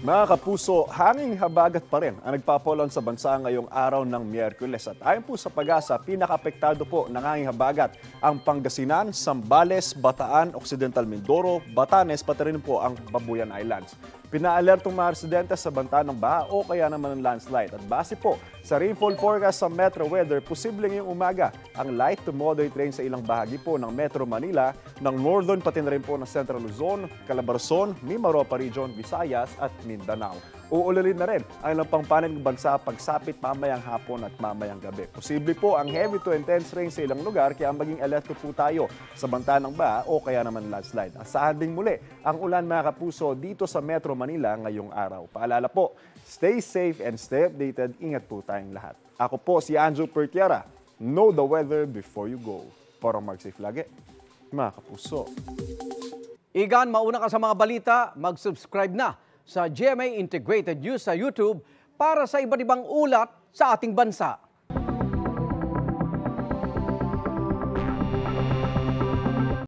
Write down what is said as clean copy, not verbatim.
Mga kapuso, hanging habagat pa rin ang nagpapaulan sa bansa ngayong araw ng Miyerkules. At ayon po sa Pag-asa, pinaka-apektado po ng hanging habagat ang Pangasinan, Zambales, Bataan, Occidental Mindoro, Batanes, pati rin po ang Babuyan Islands. Pinaalertong mga residente sa banta ng baha o kaya naman ng landslide. At base po sa rainfall forecast sa Metro Weather, posibleng ngayong umaga ang light to moderate rain sa ilang bahagi po ng Metro Manila, ng Northern pati na rin po ng Central Luzon, Calabarzon, Mimaropa Region, Visayas at Mindanao. Uulalim na rin ang ilang pangpanig ng bansa pagsapit mamayang hapon at mamayang gabi. Posible po ang heavy to intense rain sa ilang lugar kaya maging alerto po tayo sa banta ng baha o kaya naman landslide. Asahan ding muli ang ulan mga kapuso dito sa Metro Manila ngayong araw. Paalala po, stay safe and stay updated. Ingat po tayong lahat. Ako po si Andrew Pertiara. Know the weather before you go. Para mag-safe lagi, mga kapuso. Igan, mauna ka sa mga balita, mag-subscribe na sa GMA Integrated News sa YouTube para sa iba't ibang ulat sa ating bansa.